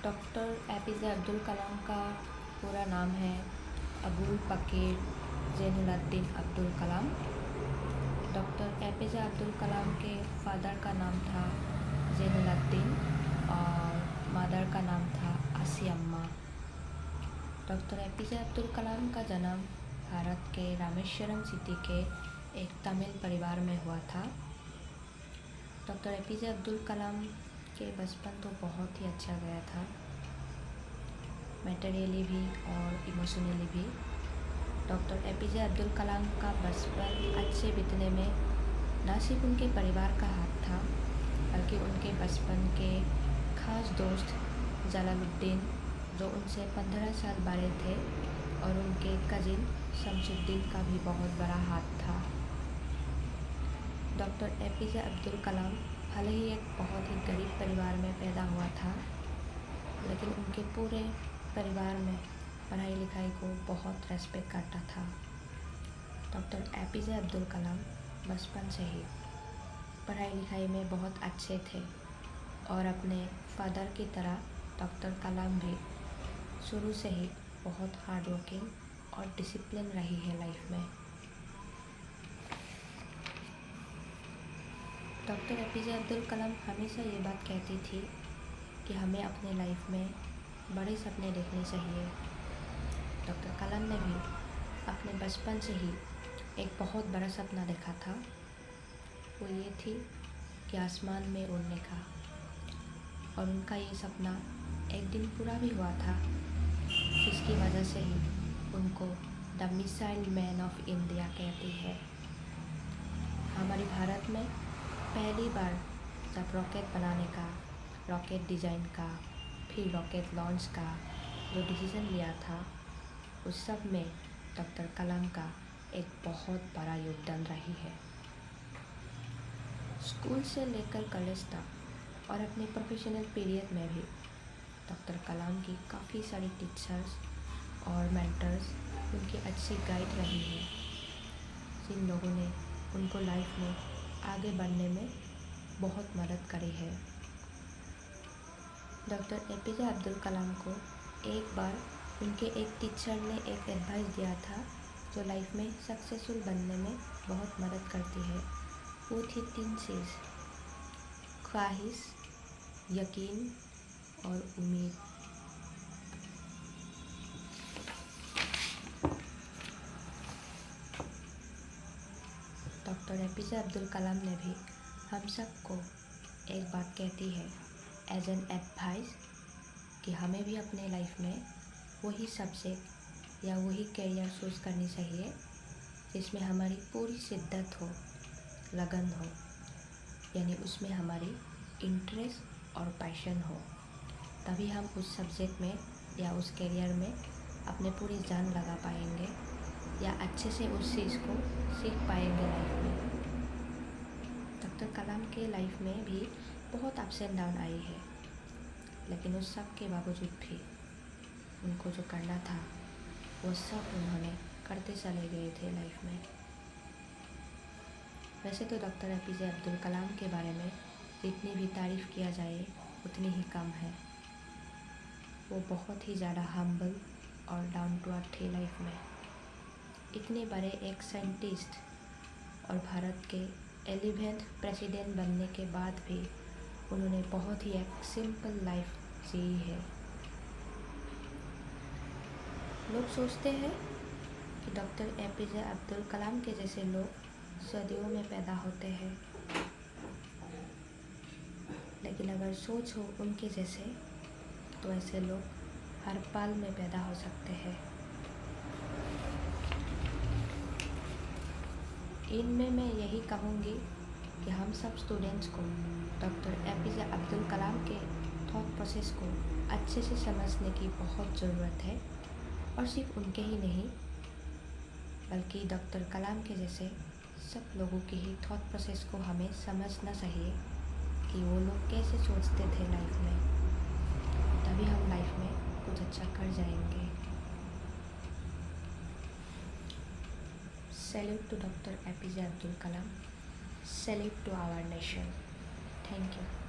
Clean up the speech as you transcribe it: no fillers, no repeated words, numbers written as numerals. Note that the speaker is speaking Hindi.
डॉक्टर एपीजे अब्दुल कलाम का पूरा नाम है अबुल पकीर जैनुलब्दीन अब्दुल कलाम। डॉक्टर एपीजे अब्दुल कलाम के फादर का नाम था जैनुलब्दीन और मदर का नाम था आसियम्मा। डॉक्टर एपीजे अब्दुल कलाम का जन्म भारत के रामेश्वरम सिटी के एक तमिल परिवार में हुआ था। डॉक्टर एपीजे अब्दुल कलाम के बचपन तो बहुत ही अच्छा गया था, मैटेरियली भी और इमोशनली भी। डॉक्टर एपीजे अब्दुल कलाम का बचपन अच्छे बीतने में न सिर्फ उनके परिवार का हाथ था, बल्कि उनके बचपन के खास दोस्त जलालुद्दीन, जो उनसे 15 साल बड़े थे, और उनके कजिन शमसुद्दीन का भी बहुत बड़ा हाथ था। डॉक्टर एपीजे अब्दुल कलाम भले ही एक बहुत ही गरीब परिवार में पैदा हुआ था, लेकिन उनके पूरे परिवार में पढ़ाई लिखाई को बहुत रेस्पेक्ट करता था। डॉक्टर एपीजे अब्दुल कलाम बचपन से ही पढ़ाई लिखाई में बहुत अच्छे थे और अपने फादर की तरह डॉक्टर कलाम भी शुरू से ही बहुत हार्ड वर्किंग और डिसिप्लिन रही है लाइफ में। डॉक्टर एपीजे अब्दुल कलाम हमेशा ये बात कहती थी कि हमें अपने लाइफ में बड़े सपने देखने चाहिए। डॉक्टर कलाम ने भी अपने बचपन से ही एक बहुत बड़ा सपना देखा था। वो ये थी कि आसमान में उड़ने का, और उनका ये सपना एक दिन पूरा भी हुआ था, जिसकी वजह से ही उनको the missile man of India कहती है। हमारे भारत में पहली बार जब रॉकेट बनाने का, रॉकेट डिज़ाइन का, फिर रॉकेट लॉन्च का जो डिसीज़न लिया था, उस सब में डॉक्टर कलाम का एक बहुत बड़ा योगदान रही है। स्कूल से लेकर कॉलेज तक और अपने प्रोफेशनल पीरियड में भी डॉक्टर कलाम की काफ़ी सारी टीचर्स और मेंटर्स उनकी अच्छी गाइड रही है, जिन लोगों ने उनको लाइफ में आगे बढ़ने में बहुत मदद करी है। डॉक्टर एपीजे अब्दुल कलाम को एक बार उनके एक टीचर ने एक एडवाइस दिया था जो लाइफ में सक्सेसफुल बनने में बहुत मदद करती है। वो थी 3 चीज़: ख्वाहिश, यकीन और उम्मीद। डॉक्टर एपीजे अब्दुल कलाम ने भी हम सबको एक बात कहती है एज एन एडवाइस कि हमें भी अपने लाइफ में वही सब्जेक्ट या वही करियर चूज़ करनी चाहिए जिसमें हमारी पूरी शिद्दत हो, लगन हो, यानी उसमें हमारी इंटरेस्ट और पैशन हो। तभी हम उस सब्जेक्ट में या उस करियर में अपने पूरी जान लगा पाएंगे या अच्छे से उस चीज़ को सीख पाएंगे लाइफ में। डॉक्टर कलाम के लाइफ में भी बहुत अप्स एंड डाउन आई है, लेकिन उस सब के बावजूद भी उनको जो करना था वो सब उन्होंने करते चले गए थे लाइफ में। वैसे तो डॉक्टर एपीजे अब्दुल कलाम के बारे में जितनी भी तारीफ़ किया जाए उतनी ही कम है। वो बहुत ही ज़्यादा हम्बल और डाउन टू अर्थ थे लाइफ में। इतने बड़े एक साइंटिस्ट और भारत के 11th प्रेसिडेंट बनने के बाद भी उन्होंने बहुत ही एक सिंपल लाइफ जी है। लोग सोचते हैं कि डॉक्टर एपीजे अब्दुल कलाम के जैसे लोग सदियों में पैदा होते हैं, लेकिन अगर सोच हो उनके जैसे तो ऐसे लोग हर पल में पैदा हो सकते हैं। इनमें मैं यही कहूँगी कि हम सब स्टूडेंट्स को डॉक्टर एपीजे अब्दुल कलाम के थॉट प्रोसेस को अच्छे से समझने की बहुत ज़रूरत है, और सिर्फ उनके ही नहीं बल्कि डॉक्टर कलाम के जैसे सब लोगों के ही थॉट प्रोसेस को हमें समझना चाहिए कि वो लोग कैसे सोचते थे लाइफ में। तभी हम लाइफ में कुछ अच्छा कर जाएंगे। Salute to Dr. APJ Abdul Kalam. Salute to our nation. Thank you.